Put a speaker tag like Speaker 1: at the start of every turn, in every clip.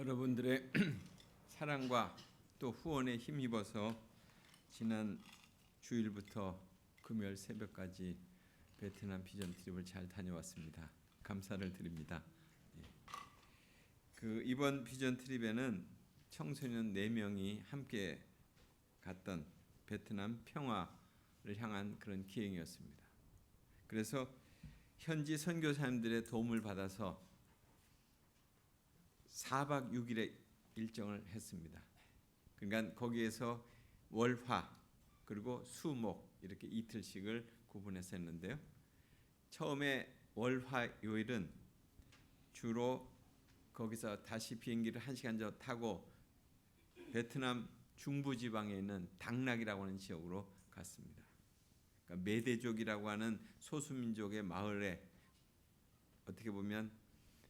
Speaker 1: 여러분들의 사랑과 또 후원에 힘입어서 지난 주일부터 금요일 새벽까지 베트남 비전 트립을 잘 다녀왔습니다. 감사를 드립니다. 이번 비전 트립에는 청소년 4명이 함께 갔던 베트남 평화를 향한 그런 기행이었습니다. 그래서 현지 선교사님들의 도움을 받아서 4박 6일의 일정을 했습니다. 그러니까 거기에서 월화 그리고 수목 이렇게 이틀씩을 구분해서 했는데요. 처음에 월화요일은 주로 거기서 다시 비행기를 1시간 더 타고 베트남 중부지방에 있는 당락이라고 하는 지역으로 갔습니다. 그러니까 메대족이라고 하는 소수민족의 마을에 어떻게 보면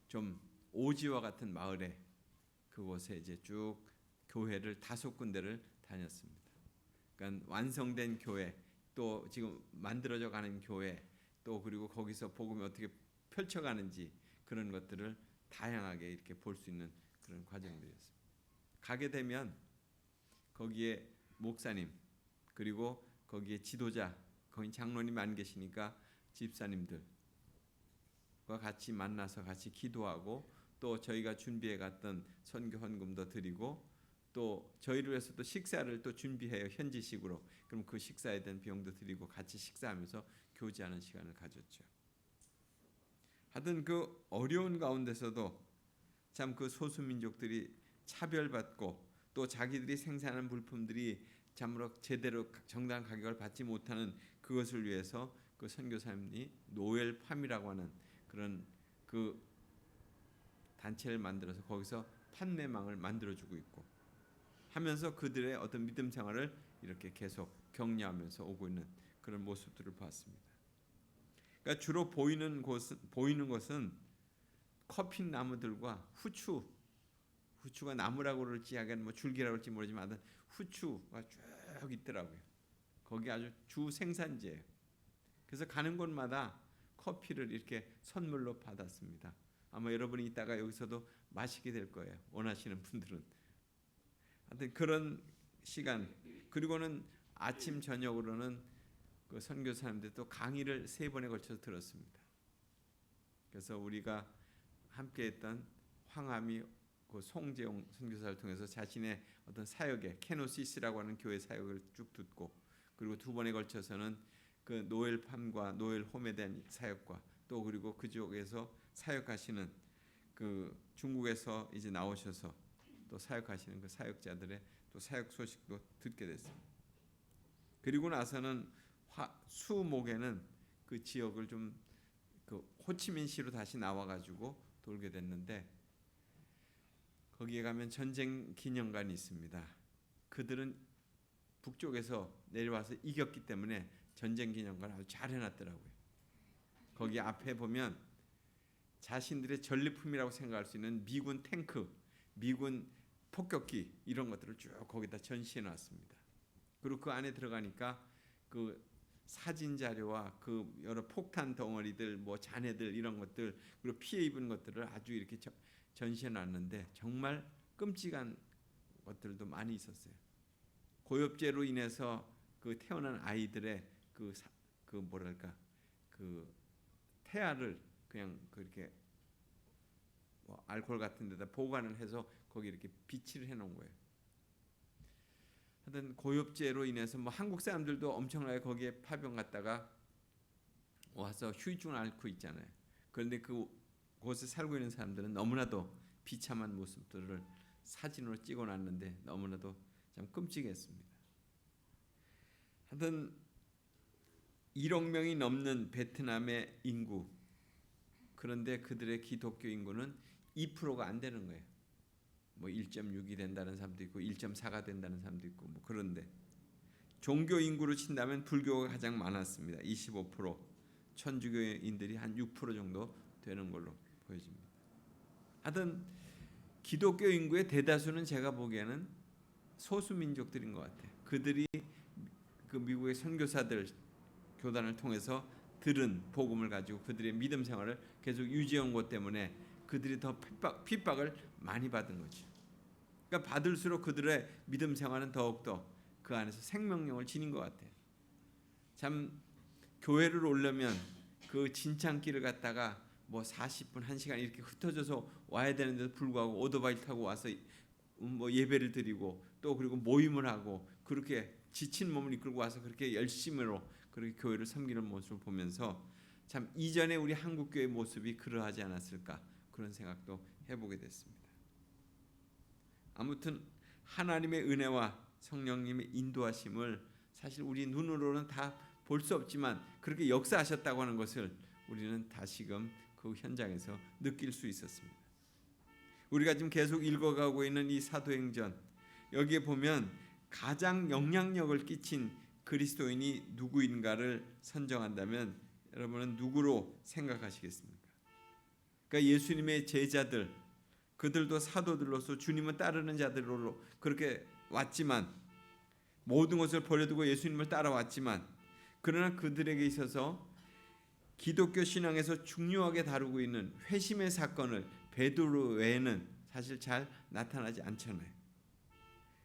Speaker 1: 좀 오지와 같은 마을에 그곳에 이제 쭉 교회를 5군데를 다녔습니다. 그러니까 완성된 교회, 또 지금 만들어져 가는 교회, 또 그리고 거기서 복음이 어떻게 펼쳐가는지 그런 것들을 다양하게 이렇게 볼 수 있는 그런 과정들이었습니다. 가게 되면 거기에 목사님 그리고 거기에 지도자, 거기 장로님이 안 계시니까 집사님들과 같이 만나서 같이 기도하고 또 저희가 준비해 갔던 선교 헌금도 드리고 또 저희를 위해서 또 식사를 또 준비해요. 현지식으로. 그럼 그 식사에 대한 비용도 드리고 같이 식사하면서 교제하는 시간을 가졌죠. 하여튼 그 어려운 가운데서도 참 그 소수민족들이 차별받고 또 자기들이 생산한 물품들이 참으로 제대로 정당한 가격을 받지 못하는 그것을 위해서 그 선교사님이 노엘팜이라고 하는 그런 그 단체를 만들어서 거기서 판매망을 만들어주고 있고 하면서 그들의 어떤 믿음 생활을 이렇게 계속 격려하면서 오고 있는 그런 모습들을 봤습니다. 그러니까 주로 보이는 것은 커피 나무들과 후추가 나무라고 그럴지 약간 뭐 줄기라고 그럴지 모르지만 후추가 쭉 있더라고요. 거기 아주 주 생산지예요. 그래서 가는 곳마다 커피를 이렇게 선물로 받았습니다. 아마 여러분이 이따가 여기서도 마시게 될 거예요. 원하시는 분들은. 하여튼 그런 시간 그리고는 아침 저녁으로는 그 선교사님들 또 강의를 3번에 걸쳐서 들었습니다. 그래서 우리가 함께했던 황함이 그 송재용 선교사를 통해서 자신의 어떤 사역에 케노시스라고 하는 교회 사역을 쭉 듣고 그리고 2번에 걸쳐서는 그 노엘팜과 노엘홈에 대한 사역과 또 그리고 그쪽에서 사역하시는 그 중국에서 이제 나오셔서 또 사역하시는 그 사역자들의 또 사역 소식도 듣게 됐습니다. 그리고 나서는 수목에는 그 지역을 좀 그 호치민시로 다시 나와가지고 돌게 됐는데 거기에 가면 전쟁 기념관이 있습니다. 그들은 북쪽에서 내려와서 이겼기 때문에 전쟁 기념관을 아주 잘 해놨더라고요. 거기 앞에 보면 자신들의 전리품이라고 생각할 수 있는 미군 탱크, 미군 폭격기 이런 것들을 쭉 거기다 전시해 놨습니다. 그리고 그 안에 들어가니까 그 사진 자료와 그 여러 폭탄 덩어리들, 뭐 잔해들 이런 것들 그리고 피해 입은 것들을 아주 이렇게 전시해 놨는데 정말 끔찍한 것들도 많이 있었어요. 고엽제로 인해서 그 태어난 아이들의 그 뭐랄까 그 태아를 그냥 그렇게 뭐 알코올 같은 데다 보관을 해서 거기 이렇게 비치를 해 놓은 거예요. 하여튼 고엽제로 인해서 뭐 한국 사람들도 엄청나게 거기에 파병 갔다가 와서 후유증을 앓고 있잖아요. 그런데 그곳에 살고 있는 사람들은 너무나도 비참한 모습들을 사진으로 찍어놨는데 너무나도 참 끔찍했습니다. 하여튼 1억 명이 넘는 베트남의 인구 그런데 그들의 기독교 인구는 2%가 안 되는 거예요. 뭐 1.6이 된다는 사람도 있고 1.4가 된다는 사람도 있고 뭐 그런데 종교 인구로 친다면 불교가 가장 많았습니다. 25%, 천주교인들이 한 6% 정도 되는 걸로 보여집니다. 하여튼 기독교 인구의 대다수는 제가 보기에는 소수민족들인 것 같아요. 그들이 그 미국의 선교사들 교단을 통해서 들은 복음을 가지고 그들의 믿음 생활을 계속 유지한 것 때문에 그들이 더 핍박을 많이 받은 거죠. 그러니까 받을수록 그들의 믿음 생활은 더욱더 그 안에서 생명력을 지닌 것 같아요. 참 교회를 오려면 그 진창길을 갔다가 뭐 40분, 1시간 이렇게 흩어져서 와야 되는데도 불구하고 오토바이 타고 와서 뭐 예배를 드리고 또 그리고 모임을 하고 그렇게 지친 몸을 이끌고 와서 그렇게 열심으로 그렇게 교회를 섬기는 모습을 보면서 참 이전에 우리 한국교회 모습이 그러하지 않았을까 그런 생각도 해보게 됐습니다. 아무튼 하나님의 은혜와 성령님의 인도하심을 사실 우리 눈으로는 다 볼 수 없지만 그렇게 역사하셨다고 하는 것을 우리는 다시금 그 현장에서 느낄 수 있었습니다. 우리가 지금 계속 읽어가고 있는 이 사도행전 여기에 보면 가장 영향력을 끼친 그리스도인이 누구인가를 선정한다면 여러분은 누구로 생각하시겠습니까? 그러니까 예수님의 제자들, 그들도 사도들로서 주님을 따르는 자들로 그렇게 왔지만 모든 것을 버려두고 예수님을 따라왔지만 그러나 그들에게 있어서 기독교 신앙에서 중요하게 다루고 있는 회심의 사건을 베드로 외에는 사실 잘 나타나지 않잖아요.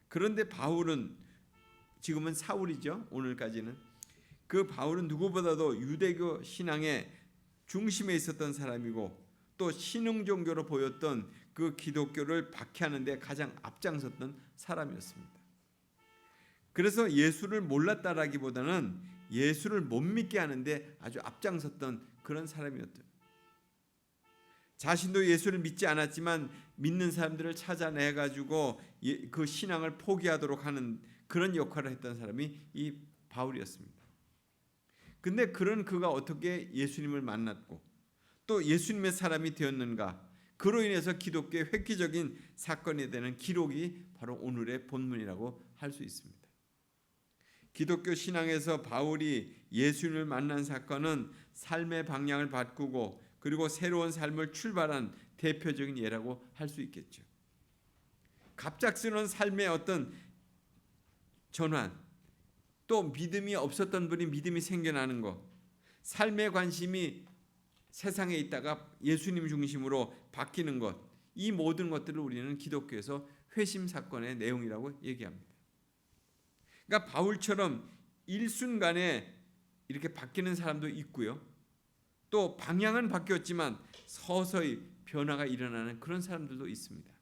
Speaker 1: 그런데 바울은 지금은 사울이죠. 오늘까지는 그 바울은 누구보다도 유대교 신앙의 중심에 있었던 사람이고 또 신흥 종교로 보였던 그 기독교를 박해하는 데 가장 앞장섰던 사람이었습니다. 그래서 예수를 몰랐다라기보다는 예수를 못 믿게 하는데 아주 앞장섰던 그런 사람이었대요. 자신도 예수를 믿지 않았지만 믿는 사람들을 찾아내가지고 그 신앙을 포기하도록 하는 그런 역할을 했던 사람이 이 바울이었습니다. 근데 그런 그가 어떻게 예수님을 만났고 또 예수님의 사람이 되었는가, 그로 인해서 기독교의 획기적인 사건이 되는 기록이 바로 오늘의 본문이라고 할 수 있습니다. 기독교 신앙에서 바울이 예수님을 만난 사건은 삶의 방향을 바꾸고 그리고 새로운 삶을 출발한 대표적인 예라고 할 수 있겠죠. 갑작스러운 삶의 어떤 전환, 또 믿음이 없었던 분이 믿음이 생겨나는 것, 삶의 관심이 세상에 있다가 예수님 중심으로 바뀌는 것, 이 모든 것들을 우리는 기독교에서 회심 사건의 내용이라고 얘기합니다. 그러니까 바울처럼 일순간에 이렇게 바뀌는 사람도 있고요. 또 방향은 바뀌었지만 서서히 변화가 일어나는 그런 사람들도 있습니다.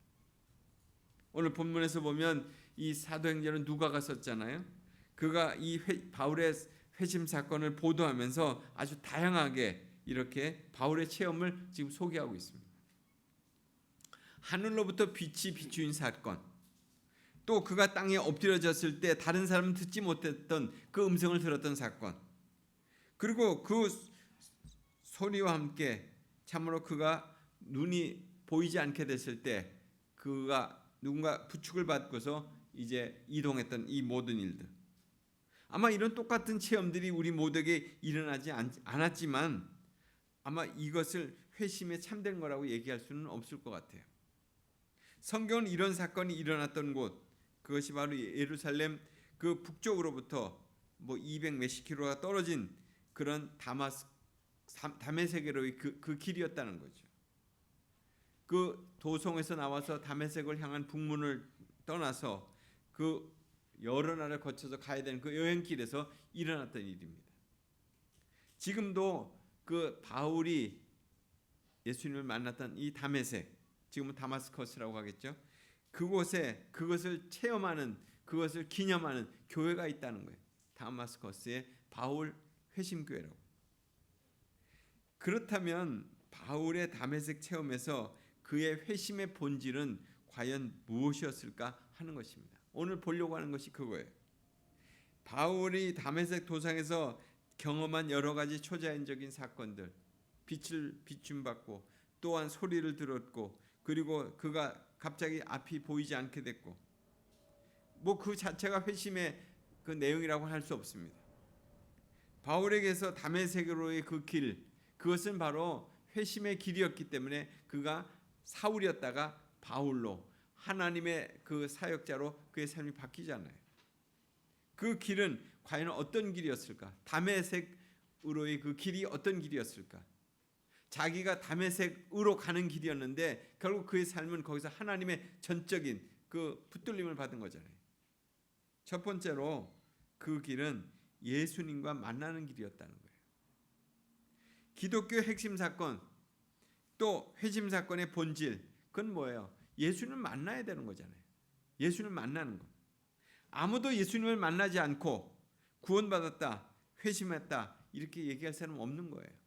Speaker 1: 오늘 본문에서 보면 이 사도행전은 누가가 썼잖아요. 그가 이 바울의 회심 사건을 보도하면서 아주 다양하게 이렇게 바울의 체험을 지금 소개하고 있습니다. 하늘로부터 빛이 비추인 사건, 또 그가 땅에 엎드려졌을 때 다른 사람은 듣지 못했던 그 음성을 들었던 사건, 그리고 그 소리와 함께 참으로 그가 눈이 보이지 않게 됐을 때 그가 누군가 부축을 받고서 이제 이동했던 이 모든 일들, 아마 이런 똑같은 체험들이 우리 모두에게 일어나지 않았지만 아마 이것을 회심에 참된 거라고 얘기할 수는 없을 것 같아요. 성경은 이런 사건이 일어났던 곳, 그것이 바로 예루살렘 그 북쪽으로부터 뭐 200 몇십 킬로가 떨어진 그런 다메섹으로의 그 길이었다는 거죠. 그 도성에서 나와서 다메섹을 향한 북문을 떠나서 그 여러 나라를 거쳐서 가야 되는 그 여행길에서 일어났던 일입니다. 지금도 그 바울이 예수님을 만났던 이 다메섹, 지금은 다마스커스라고 하겠죠. 그곳에 그것을 체험하는, 그것을 기념하는 교회가 있다는 거예요. 다마스커스의 바울 회심교회라고. 그렇다면 바울의 다메섹 체험에서 그의 회심의 본질은 과연 무엇이었을까 하는 것입니다. 오늘 보려고 하는 것이 그거예요. 바울이 다메섹 도상에서 경험한 여러 가지 초자연적인 사건들, 빛을 비춤받고 또한 소리를 들었고 그리고 그가 갑자기 앞이 보이지 않게 됐고 뭐 그 자체가 회심의 그 내용이라고 할 수 없습니다. 바울에게서 다메섹으로의 그 길, 그것은 바로 회심의 길이었기 때문에 그가 사울이었다가 바울로 하나님의 그 사역자로 그의 삶이 바뀌잖아요. 그 길은 과연 어떤 길이었을까? 다메섹으로의 그 길이 어떤 길이었을까? 자기가 다메섹으로 가는 길이었는데 결국 그의 삶은 거기서 하나님의 전적인 그 붙들림을 받은 거잖아요. 첫 번째로 그 길은 예수님과 만나는 길이었다는 거예요. 기독교 핵심 사건 또 회심 사건의 본질 그건 뭐예요? 예수님을 만나야 되는 거잖아요. 예수님을 만나는 거. 아무도 예수님을 만나지 않고 구원받았다, 회심했다 이렇게 얘기할 사람은 없는 거예요.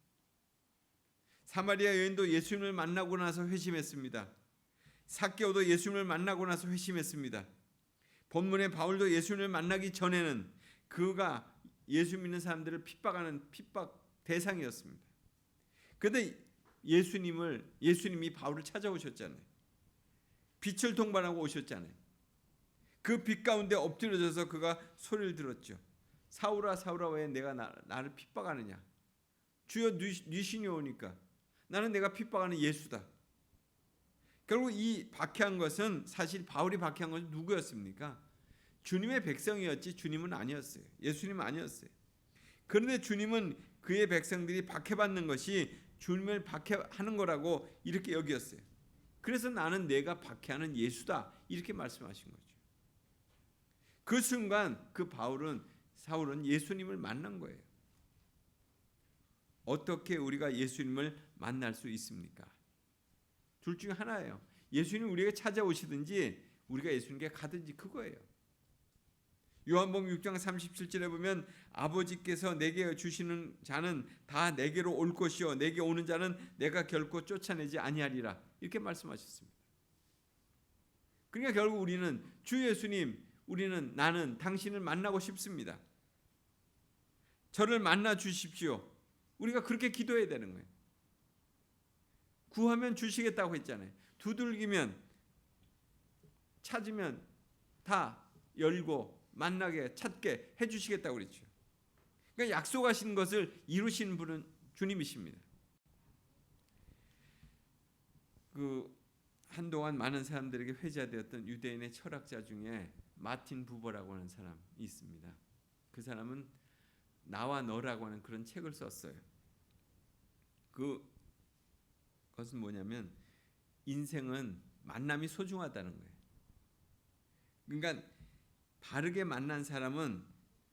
Speaker 1: 사마리아 여인도 예수님을 만나고 나서 회심했습니다. 삭개오도 예수님을 만나고 나서 회심했습니다. 본문의 바울도 예수님을 만나기 전에는 그가 예수 믿는 사람들을 핍박하는 핍박 대상이었습니다. 그런데 예수님이 바울을 찾아오셨잖아요. 빛을 동반하고 오셨잖아요. 그 빛 가운데 엎드려져서 그가 소리를 들었죠. 사울아 사울아 왜 내가 나를 핍박하느냐. 주여 네 신이 오니까 나는 내가 핍박하는 예수다. 결국 이 박해한 것은 사실 바울이 박해한 것은 누구였습니까? 주님의 백성이었지 주님은 아니었어요. 예수님은 아니었어요. 그런데 주님은 그의 백성들이 박해받는 것이 주님을 박해하는 거라고 이렇게 여겼어요. 그래서 나는 내가 박해하는 예수다 이렇게 말씀하신 거죠. 그 순간 그 사울은 예수님을 만난 거예요. 어떻게 우리가 예수님을 만날 수 있습니까? 둘 중에 하나예요. 예수님 우리에게 찾아오시든지 우리가 예수님께 가든지 그거예요. 요한복음 6장 37절에 보면 아버지께서 내게 주시는 자는 다 내게로 올 것이요 내게 오는 자는 내가 결코 쫓아내지 아니하리라 이렇게 말씀하셨습니다. 그러니까 결국 우리는 주 예수님 나는 당신을 만나고 싶습니다. 저를 만나 주십시오. 우리가 그렇게 기도해야 되는 거예요. 구하면 주시겠다고 했잖아요. 두들기면 찾으면 다 열고 만나게 찾게 해주시겠다고 그랬죠. 그러니까 약속하신 것을 이루신 분은 주님이십니다. 한동안 많은 사람들에게 회자되었던 유대인의 철학자 중에 마틴 부버라고 하는 사람이 있습니다. 그 사람은 나와 너라고 하는 그런 책을 썼어요. 그것은 뭐냐면 인생은 만남이 소중하다는 거예요. 그러니까 바르게 만난 사람은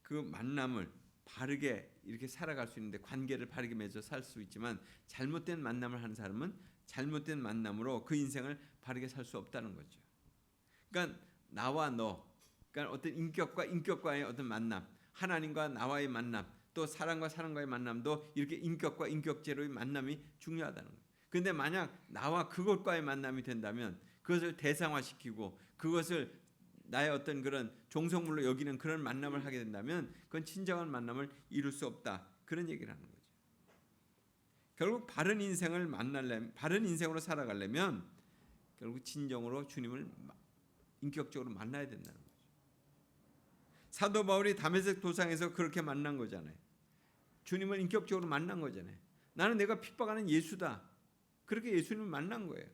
Speaker 1: 그 만남을 바르게 이렇게 살아갈 수 있는데 관계를 바르게 맺어 살 수 있지만 잘못된 만남을 하는 사람은 잘못된 만남으로 그 인생을 바르게 살 수 없다는 거죠. 그러니까 나와 너, 그러니까 어떤 인격과 인격과의 어떤 만남, 하나님과 나와의 만남, 또 사람과 사람과의 만남도 이렇게 인격과 인격제로의 만남이 중요하다는 거예요. 그런데 만약 나와 그것과의 만남이 된다면 그것을 대상화시키고 그것을 나의 어떤 그런 종속물로 여기는 그런 만남을 하게 된다면 그건 진정한 만남을 이룰 수 없다. 그런 얘기를 하는 거죠. 결국 바른 인생으로 살아가려면 결국 진정으로 주님을 인격적으로 만나야 된다는 거죠. 사도 바울이 다메섹 도상에서 그렇게 만난 거잖아요. 주님을 인격적으로 만난 거잖아요. 나는 내가 핍박하는 예수다. 그렇게 예수님을 만난 거예요.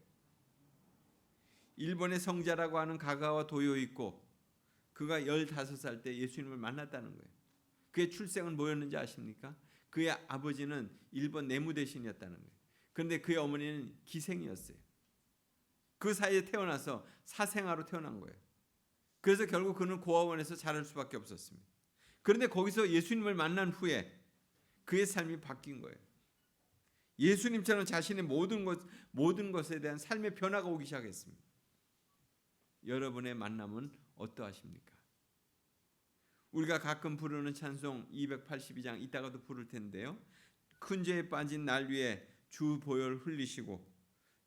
Speaker 1: 일본의 성자라고 하는 가가와 도요 있고 그가 15살 때 예수님을 만났다는 거예요. 그의 출생은 뭐였는지 아십니까? 그의 아버지는 일본 내무 대신이었다는 거예요. 그런데 그의 어머니는 기생이었어요. 그 사이에 태어나서 사생아로 태어난 거예요. 그래서 결국 그는 고아원에서 자랄 수밖에 없었습니다. 그런데 거기서 예수님을 만난 후에 그의 삶이 바뀐 거예요. 예수님처럼 자신의 모든 것에 대한 삶의 변화가 오기 시작했습니다. 여러분의 만남은 어떠하십니까? 우리가 가끔 부르는 찬송 282장 이따가도 부를 텐데요. 큰 죄에 빠진 날 위에 주 보혈 흘리시고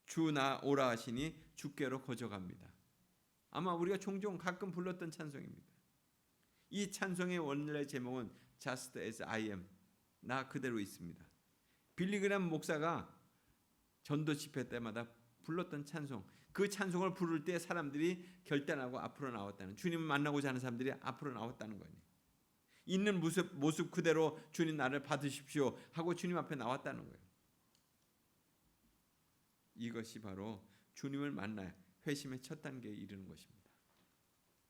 Speaker 1: 주 나 오라 하시니 주께로 거저갑니다. 아마 우리가 종종 가끔 불렀던 찬송입니다. 이 찬송의 원래 제목은 Just as I am, 나 그대로 있습니다. 빌리그람 목사가 전도 집회 때마다 불렀던 찬송, 그 찬송을 부를 때 사람들이 결단하고 앞으로 나왔다는, 주님을 만나고자 하는 사람들이 앞으로 나왔다는 거예요. 있는 모습 그대로 주님 나를 받으십시오 하고 주님 앞에 나왔다는 거예요. 이것이 바로 주님을 만나야 회심의 첫 단계에 이르는 것입니다.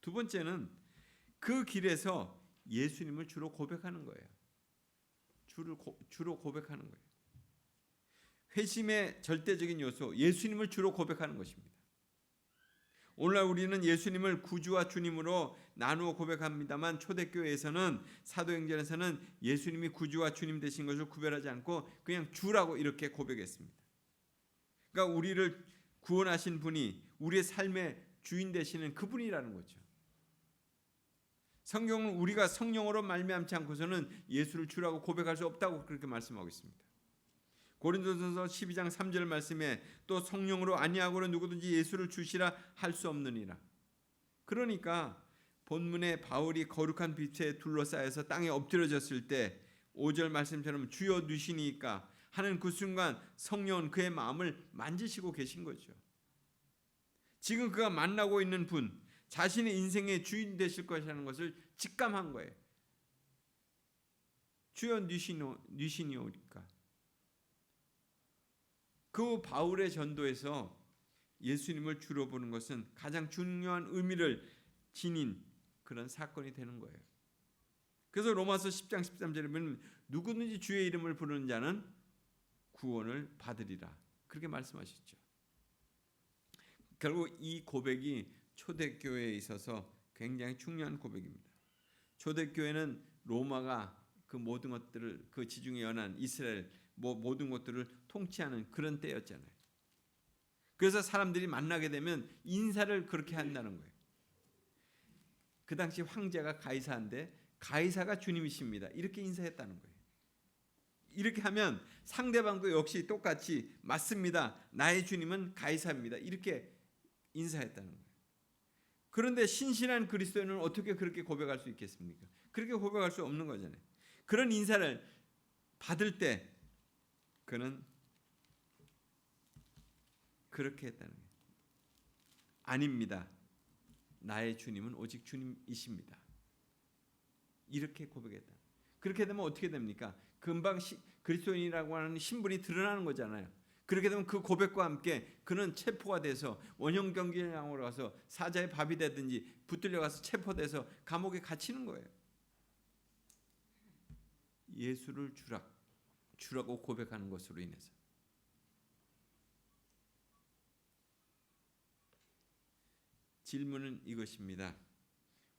Speaker 1: 두 번째는 그 길에서 예수님을 주로 고백하는 거예요. 주로 고백하는 거예요. 회심의 절대적인 요소, 예수님을 주로 고백하는 것입니다. 오늘날 우리는 예수님을 구주와 주님으로 나누어 고백합니다만 초대교회에서는 사도행전에서는 예수님이 구주와 주님 되신 것을 구별하지 않고 그냥 주라고 이렇게 고백했습니다. 그러니까 우리를 구원하신 분이 우리의 삶의 주인 되시는 그분이라는 거죠. 성경은 우리가 성령으로 말미암지 않고서는 예수를 주라고 고백할 수 없다고 그렇게 말씀하고 있습니다. 고린도전서 12장 3절 말씀에 또 성령으로 아니하고는 누구든지 예수를 주시라 할 수 없느니라. 그러니까 본문에 바울이 거룩한 빛에 둘러싸여서 땅에 엎드려졌을 때 5절 말씀처럼 주여 누시니까 하는 그 순간 성령은 그의 마음을 만지시고 계신 거죠. 지금 그가 만나고 있는 분, 자신의 인생의 주인 되실 것이라는 것을 직감한 거예요. 주여 누시니오니까. 그 바울의 전도에서 예수님을 주로 보는 것은 가장 중요한 의미를 지닌 그런 사건이 되는 거예요. 그래서 로마서 10장 13절에 보면 누구든지 주의 이름을 부르는 자는 구원을 받으리라. 그렇게 말씀하셨죠. 결국 이 고백이 초대교회에 있어서 굉장히 중요한 고백입니다. 초대교회는 로마가 그 모든 것들을 그 지중해 연안 이스라엘 모든 것들을 통치하는 그런 때였잖아요. 그래서 사람들이 만나게 되면 인사를 그렇게 한다는 거예요. 그 당시 황제가 가이사인데 가이사가 주님이십니다. 이렇게 인사했다는 거예요. 이렇게 하면 상대방도 역시 똑같이 맞습니다. 나의 주님은 가이사입니다. 이렇게 인사했다는 거예요. 그런데 신실한 그리스도인은 어떻게 그렇게 고백할 수 있겠습니까? 그렇게 고백할 수 없는 거잖아요. 그런 인사를 받을 때 그는 그렇게 했다는 거예요. 아닙니다. 나의 주님은 오직 주님이십니다. 이렇게 고백했다. 그렇게 되면 어떻게 됩니까? 금방 그리스도인이라고 하는 신분이 드러나는 거잖아요. 그렇게 되면 그 고백과 함께 그는 체포가 돼서 원형 경기장으로 가서 사자의 밥이 되든지 붙들려 가서 체포돼서 감옥에 갇히는 거예요. 예수를 주라고 고백하는 것으로 인해서. 질문은 이것입니다.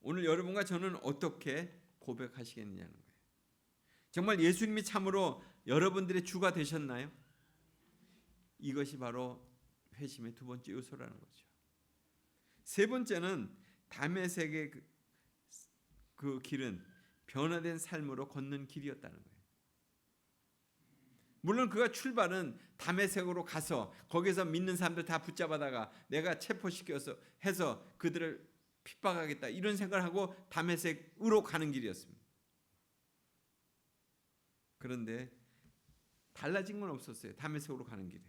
Speaker 1: 오늘 여러분과 저는 어떻게 고백하시겠느냐는 거예요. 정말 예수님이 참으로 여러분들의 주가 되셨나요? 이것이 바로 회심의 두 번째 요소라는 거죠. 세 번째는 다메섹의 그 길은 변화된 삶으로 걷는 길이었다는 거예요. 물론 그가 출발은 다메섹으로 가서 거기서 믿는 사람들 다 붙잡아다가 내가 체포시켜서 해서 그들을 핍박하겠다 이런 생각을 하고 다메섹으로 가는 길이었습니다. 그런데 달라진 건 없었어요. 다메섹으로 가는 길에.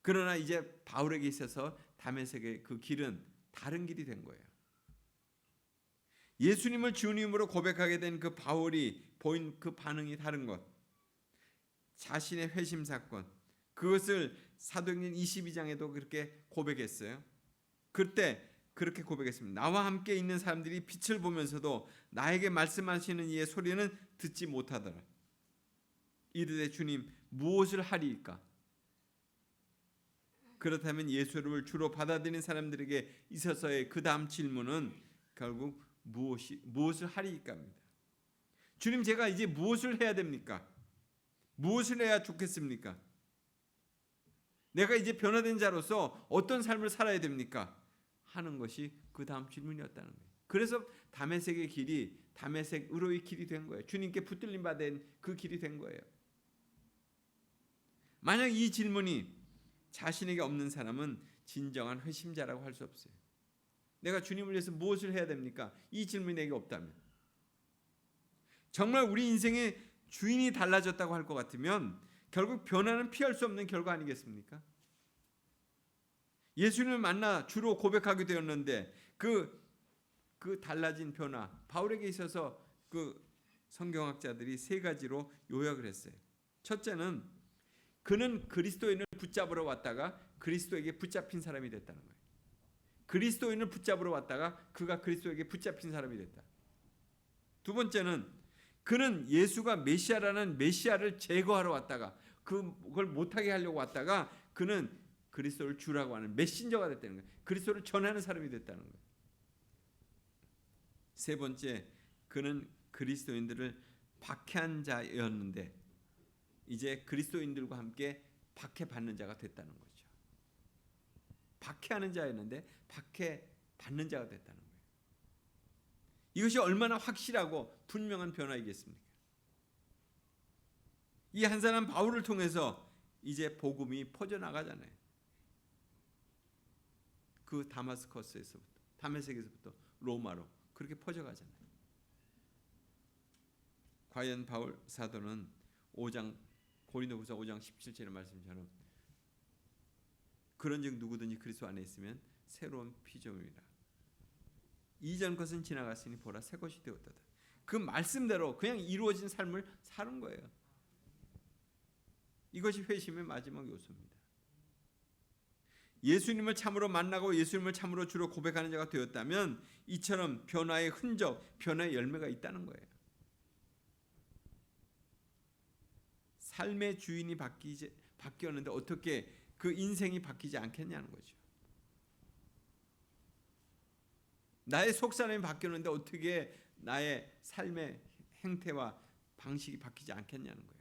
Speaker 1: 그러나 이제 바울에게 있어서 다메섹의 그 길은 다른 길이 된 거예요. 예수님을 주님으로 고백하게 된 그 바울이 보인 그 반응이 다른 것. 자신의 회심 사건. 그것을 사도행전 22장에도 그렇게 고백했어요. 그때 그렇게 고백했습니다. 나와 함께 있는 사람들이 빛을 보면서도 나에게 말씀하시는 이의 소리는 듣지 못하더라. 이르되 주님 무엇을 하리이까? 그렇다면 예수를 주로 받아들인 사람들에게 있어서의 그 다음 질문은 결국 무엇을 하리이까입니다. 주님 제가 이제 무엇을 해야 됩니까? 무엇을 해야 좋겠습니까? 내가 이제 변화된 자로서 어떤 삶을 살아야 됩니까? 하는 것이 그 다음 질문이었다는 거예요. 그래서 다메섹의 길이 다메섹으로의 길이 된 거예요. 주님께 붙들림 받은 그 길이 된 거예요. 만약 이 질문이 자신에게 없는 사람은 진정한 회심자라고 할 수 없어요. 내가 주님을 위해서 무엇을 해야 됩니까? 이 질문이 내게 없다면. 정말 우리 인생의 주인이 달라졌다고 할 것 같으면 결국 변화는 피할 수 없는 결과 아니겠습니까? 예수님을 만나 주로 고백하게 되었는데 그 달라진 변화, 바울에게 있어서 그 성경학자들이 세 가지로 요약을 했어요. 첫째는 그는 그리스도인을 붙잡으러 왔다가 그리스도에게 붙잡힌 사람이 됐다는 거예요. 그리스도인을 붙잡으러 왔다가 그가 그리스도에게 붙잡힌 사람이 됐다. 두 번째는 그는 예수가 메시아라는 메시아를 제거하러 왔다가 그걸 못하게 하려고 왔다가 그는 그리스도를 주라고 하는 메신저가 됐다는 거예요. 그리스도를 전하는 사람이 됐다는 거예요. 세 번째, 그는 그리스도인들을 박해한 자였는데 이제 그리스도인들과 함께 박해받는 자가 됐다는 거죠. 박해하는 자였는데 박해받는 자가 됐다는 거예요. 이것이 얼마나 확실하고 분명한 변화이겠습니까? 이 한 사람 바울을 통해서 이제 복음이 퍼져나가잖아요. 그 다메섹에서부터 로마로 그렇게 퍼져가잖아요. 과연 바울 사도는 고린도후서 5장 17절의 말씀처럼 그런즉 누구든지 그리스도 안에 있으면 새로운 피조물이라. 이전 것은 지나갔으니 보라 새 것이 되었다. 그 말씀대로 그냥 이루어진 삶을 사는 거예요. 이것이 회심의 마지막 요소입니다. 예수님을 참으로 만나고 예수님을 참으로 주로 고백하는 자가 되었다면 이처럼 변화의 흔적, 변화의 열매가 있다는 거예요. 삶의 주인이 바뀌었는데 어떻게 그 인생이 바뀌지 않겠냐는 거죠. 나의 속사람이 바뀌었는데 어떻게 나의 삶의 행태와 방식이 바뀌지 않겠냐는 거예요.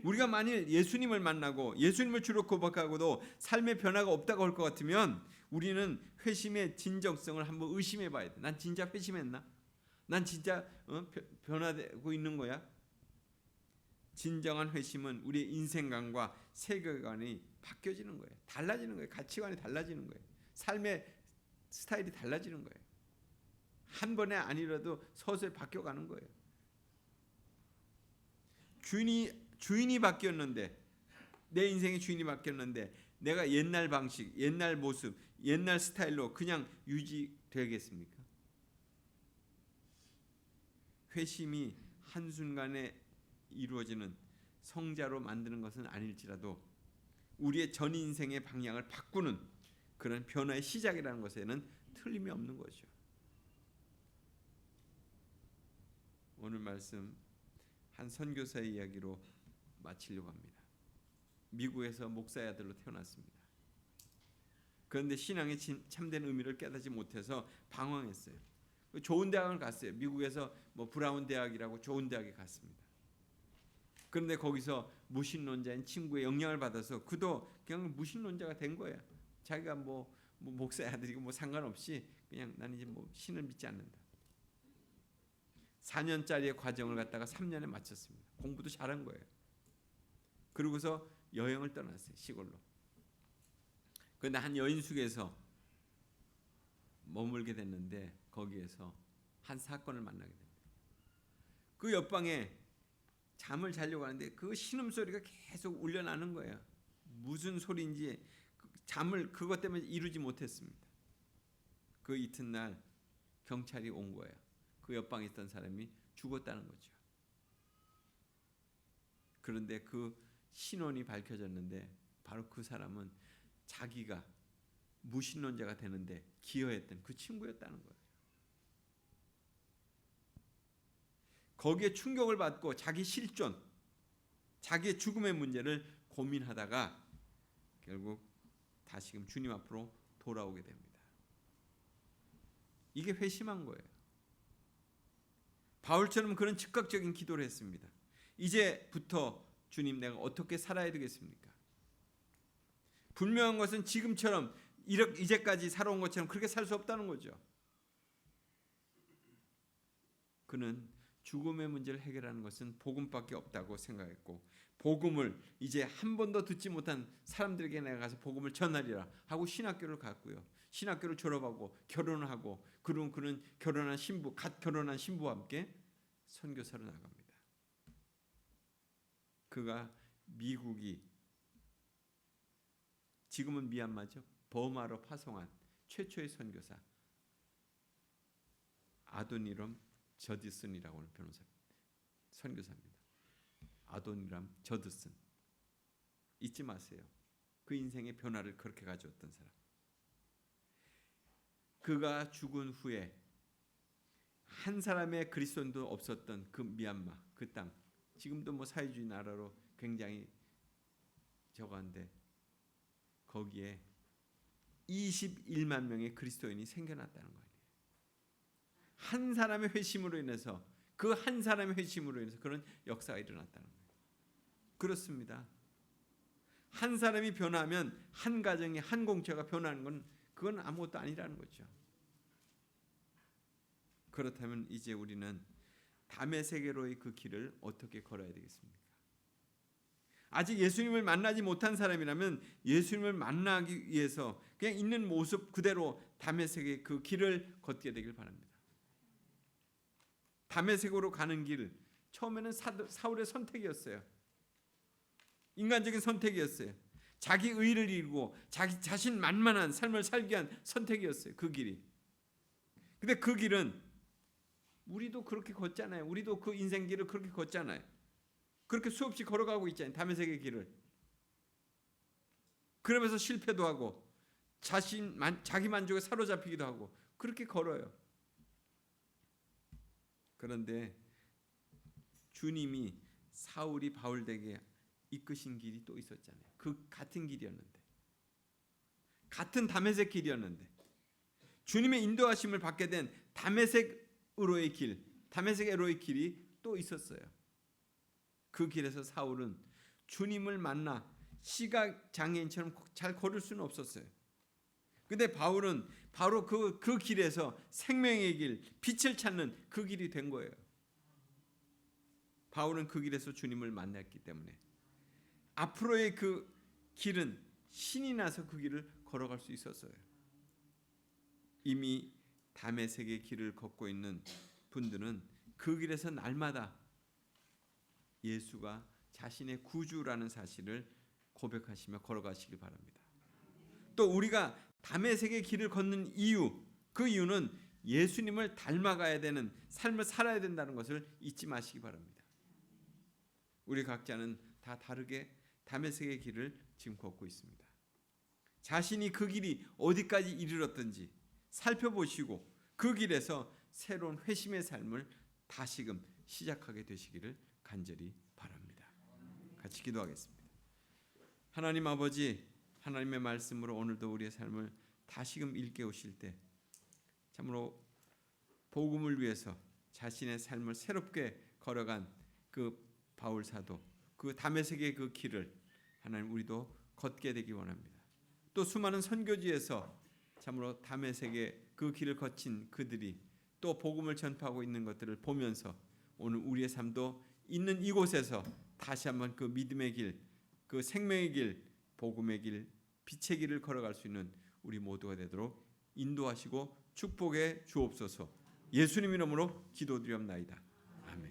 Speaker 1: 우리가 만일 예수님을 만나고 예수님을 주로 고백하고도 삶의 변화가 없다고 할 것 같으면 우리는 회심의 진정성을 한번 의심해 봐야 돼. 난 진짜 회심했나? 난 진짜 변화되고 있는 거야? 진정한 회심은 우리의 인생관과 세계관이 바뀌어지는 거예요. 달라지는 거예요. 가치관이 달라지는 거예요. 삶의 스타일이 달라지는 거예요. 한 번에 아니라도 서서히 바뀌어가는 거예요. 주인이 바뀌었는데, 내 인생의 주인이 바뀌었는데 내가 옛날 방식, 옛날 모습, 옛날 스타일로 그냥 유지되겠습니까? 회심이 한순간에 이루어지는 성자로 만드는 것은 아닐지라도 우리의 전 인생의 방향을 바꾸는 그런 변화의 시작이라는 것에는 틀림이 없는 거죠. 오늘 말씀 한 선교사의 이야기로 마치려고 합니다. 미국에서 목사의 아들로 태어났습니다. 그런데 신앙의 참된 의미를 깨닫지 못해서 방황했어요. 좋은 대학을 갔어요. 미국에서 브라운 대학이라고 좋은 대학에 갔습니다. 그런데 거기서 무신론자인 친구의 영향을 받아서 그도 그냥 무신론자가 된 거야. 자기가 목사의 아들이고 상관없이 그냥 나는 이제 신을 믿지 않는다. 4년짜리의 과정을 갖다가 3년에 마쳤습니다. 공부도 잘한 거예요. 그러고서 여행을 떠났어요. 시골로. 그런데 한 여인숙에서 머물게 됐는데 거기에서 한 사건을 만나게 됩니다. 그 옆방에 잠을 자려고 하는데 그 신음소리가 계속 울려나는 거예요. 무슨 소리인지 잠을 그것 때문에 이루지 못했습니다. 그 이튿날 경찰이 온 거예요. 그 옆방에 있던 사람이 죽었다는 거죠. 그런데 그 신원이 밝혀졌는데 바로 그 사람은 자기가 무신론자가 되는데 기여했던 그 친구였다는 거예요. 거기에 충격을 받고 자기 실존, 자기의 죽음의 문제를 고민하다가 결국 다시금 주님 앞으로 돌아오게 됩니다. 이게 회심한 거예요. 바울처럼 그런 즉각적인 기도를 했습니다. 이제부터 주님 내가 어떻게 살아야 되겠습니까? 분명한 것은 지금처럼 이제까지 살아온 것처럼 그렇게 살 수 없다는 거죠. 그는 죽음의 문제를 해결하는 것은 복음밖에 없다고 생각했고 복음을 이제 한 번도 듣지 못한 사람들에게 내가 가서 복음을 전하리라 하고 신학교를 갔고요. 신학교를 졸업하고 결혼하고 그럼 그는 갓 결혼한 신부와 함께 선교사로 나갑니다. 그가 미국이 지금은 미얀마죠. 버마로 파송한 최초의 선교사 아도니람 저드슨이라고 하는 선교사입니다. 아도니람 저드슨 잊지 마세요. 그 인생의 변화를 그렇게 가져왔던 사람. 그가 죽은 후에 한 사람의 그리스도인도 없었던 그 미얀마 그 땅 지금도 뭐 사회주의 나라로 굉장히 저거한데 거기에 21만 명의 그리스도인이 생겨났다는 거예요. 한 사람의 회심으로 인해서 그 한 사람의 회심으로 인해서 그런 역사가 일어났다는 거예요. 그렇습니다. 한 사람이 변하면 한 가정이 한 공체가 변하는 건 그건 아무것도 아니라는 거죠. 그렇다면 이제 우리는 다메섹으로의 그 길을 어떻게 걸어야 되겠습니까? 아직 예수님을 만나지 못한 사람이라면 예수님을 만나기 위해서 그냥 있는 모습 그대로 다메섹의 그 길을 걷게 되길 바랍니다. 다메섹으로 가는 길 처음에는 사울의 선택이었어요. 인간적인 선택이었어요. 자기 의를 이루고 자기 자신 만만한 삶을 살기 위한 선택이었어요. 그 길이. 근데 그 길은 우리도 그렇게 걷잖아요. 우리도 그 인생 길을 그렇게 걷잖아요. 그렇게 수없이 걸어가고 있잖아요. 다메섹의 길을. 그러면서 실패도 하고 자기 만족에 사로잡히기도 하고 그렇게 걸어요. 그런데 주님이 사울이 바울에게 이끄신 길이 또 있었잖아요. 그 같은 길이었는데, 같은 다메섹 길이었는데, 주님의 인도하심을 받게 된 다메섹으로의 길, 다메섹으로의 길이 또 있었어요. 그 길에서 사울은 주님을 만나 시각 장애인처럼 잘 걸을 수는 없었어요. 근데 바울은 바로 그 길에서 생명의 길, 빛을 찾는 그 길이 된 거예요. 바울은 그 길에서 주님을 만났기 때문에 앞으로의 그 길은 신이 나서 그 길을 걸어갈 수 있었어요. 이미 다메섹의 길을 걷고 있는 분들은 그 길에서 날마다 예수가 자신의 구주라는 사실을 고백하시며 걸어가시기 바랍니다. 또 우리가 다메섹의 길을 걷는 이유, 그 이유는 예수님을 닮아가야 되는 삶을 살아야 된다는 것을 잊지 마시기 바랍니다. 우리 각자는 다 다르게 다메섹의 길을 지금 걷고 있습니다. 자신이 그 길이 어디까지 이르렀든지 살펴보시고 그 길에서 새로운 회심의 삶을 다시금 시작하게 되시기를 간절히 바랍니다. 같이 기도하겠습니다. 하나님 아버지, 하나님의 말씀으로 오늘도 우리의 삶을 다시금 일깨우실 때 참으로 복음을 위해서 자신의 삶을 새롭게 걸어간 그 바울 사도, 그 다메섹의 그 길을 하나님 우리도 걷게 되기 원합니다. 또 수많은 선교지에서 참으로 다메섹의 그 길을 거친 그들이 또 복음을 전파하고 있는 것들을 보면서 오늘 우리의 삶도 있는 이곳에서 다시 한번 그 믿음의 길, 그 생명의 길, 복음의 길, 빛의 길을 걸어갈 수 있는 우리 모두가 되도록 인도하시고 축복해 주옵소서. 예수님 이름으로 기도드리옵나이다.